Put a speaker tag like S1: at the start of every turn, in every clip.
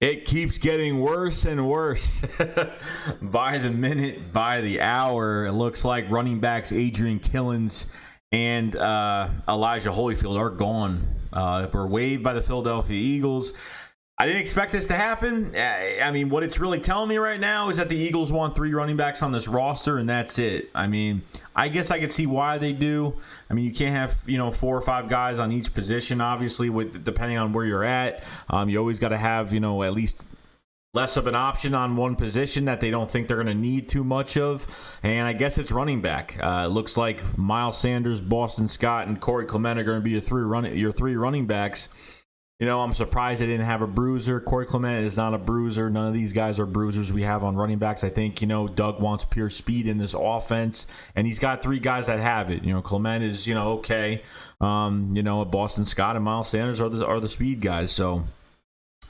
S1: It keeps getting worse and worse by the minute, by the hour. It looks like running backs Adrian Killins and Elijah Holyfield are gone. Were waived by the Philadelphia Eagles. I didn't expect this to happen. I mean, what it's really telling me right now is that the Eagles want 3 running backs on this roster, and that's it. I mean, I guess I could see why they do. I mean, you can't have 4 or 5 guys on each position, obviously, with depending on where you're at. You always got to have at least less of an option on one position that they don't think they're going to need too much of. And I guess it's running back. It looks like Miles Sanders, Boston Scott, and Corey Clement are going to be your 3 running backs. I'm surprised they didn't have a bruiser. Corey Clement is not a bruiser. None of these guys are bruisers we have on running backs. I think, Doug wants pure speed in this offense, and he's got 3 guys that have it. Clement is, okay. Boston Scott and Miles Sanders are the speed guys. So,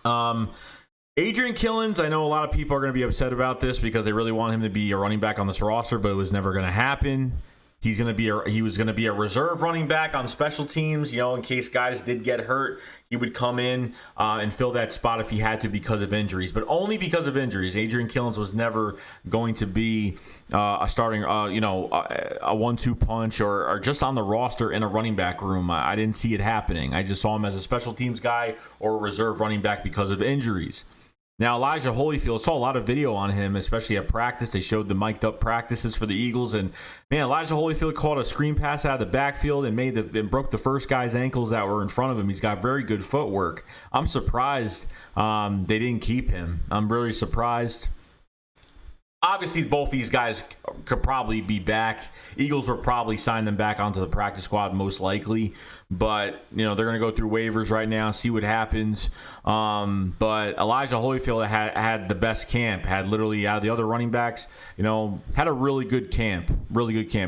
S1: Adrian Killins, I know a lot of people are going to be upset about this because they really want him to be a running back on this roster, but it was never going to happen. He was going to be a reserve running back on special teams, in case guys did get hurt. He would come in and fill that spot if he had to because of injuries, but only because of injuries. Adrian Killins was never going to be a starting, a 1-2 punch or just on the roster in a running back room. I didn't see it happening. I just saw him as a special teams guy or a reserve running back because of injuries. Now, Elijah Holyfield, saw a lot of video on him, especially at practice. They showed the mic'd up practices for the Eagles. And, man, Elijah Holyfield caught a screen pass out of the backfield and broke the first guy's ankles that were in front of him. He's got very good footwork. I'm surprised they didn't keep him. I'm really surprised. Obviously, both these guys could probably be back. Eagles will probably sign them back onto the practice squad most likely. But, they're going to go through waivers right now, see what happens. But Elijah Holyfield had the best camp, had literally out of the other running backs, had a really good camp.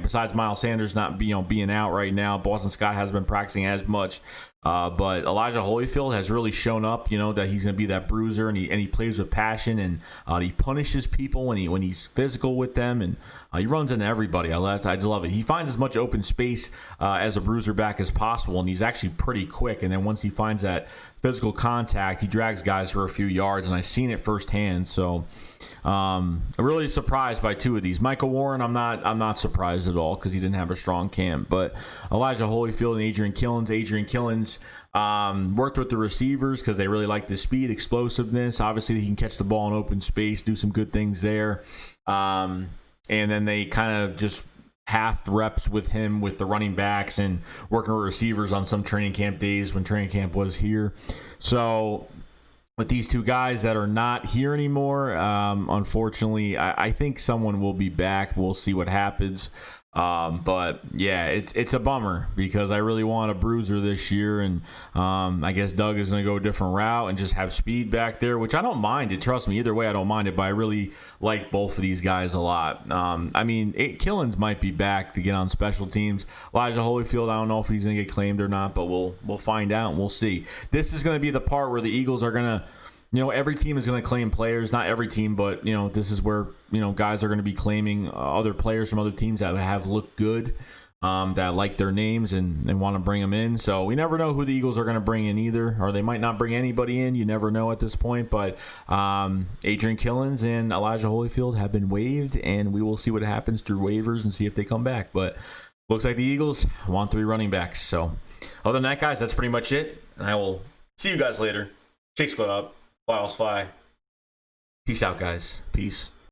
S1: Besides Miles Sanders not being out right now, Boston Scott hasn't been practicing as much. But Elijah Holyfield has really shown up, that he's going to be that bruiser, and he plays with passion, and he punishes people when he's physical with them, and he runs into everybody. I just love it. He finds as much open space as a bruiser back as possible, and he's actually pretty quick. And then once he finds that physical contact, he drags guys for a few yards, and I've seen it firsthand. So I'm really surprised by 2 of these. Michael Warren, I'm not surprised at all because he didn't have a strong camp. But Elijah Holyfield and Adrian Killins worked with the receivers because they really like the speed, explosiveness. Obviously, he can catch the ball in open space, do some good things there. And then they kind of just half reps with him with the running backs and working with receivers on some training camp days when training camp was here. So with these 2 guys that are not here anymore, unfortunately, I think someone will be back. We'll see what happens. But yeah, it's a bummer because I really want a bruiser this year, and I guess Doug is going to go a different route and just have speed back there, which I don't mind it. Trust me, either way, I don't mind it. But I really like both of these guys a lot. Killins might be back to get on special teams. Elijah Holyfield, I don't know if he's going to get claimed or not, but we'll find out and we'll see. This is going to be the part where the Eagles are going to. Every team is going to claim players. Not every team, but, this is where, guys are going to be claiming other players from other teams that have looked good, that like their names and want to bring them in. So we never know who the Eagles are going to bring in either, or they might not bring anybody in. You never know at this point. But Adrian Killins and Elijah Holyfield have been waived, and we will see what happens through waivers and see if they come back. But looks like the Eagles want 3 running backs. So other than that, guys, that's pretty much it. And I will see you guys later. SHAKESQUAD up. Fly, fly. Peace out, guys. Peace.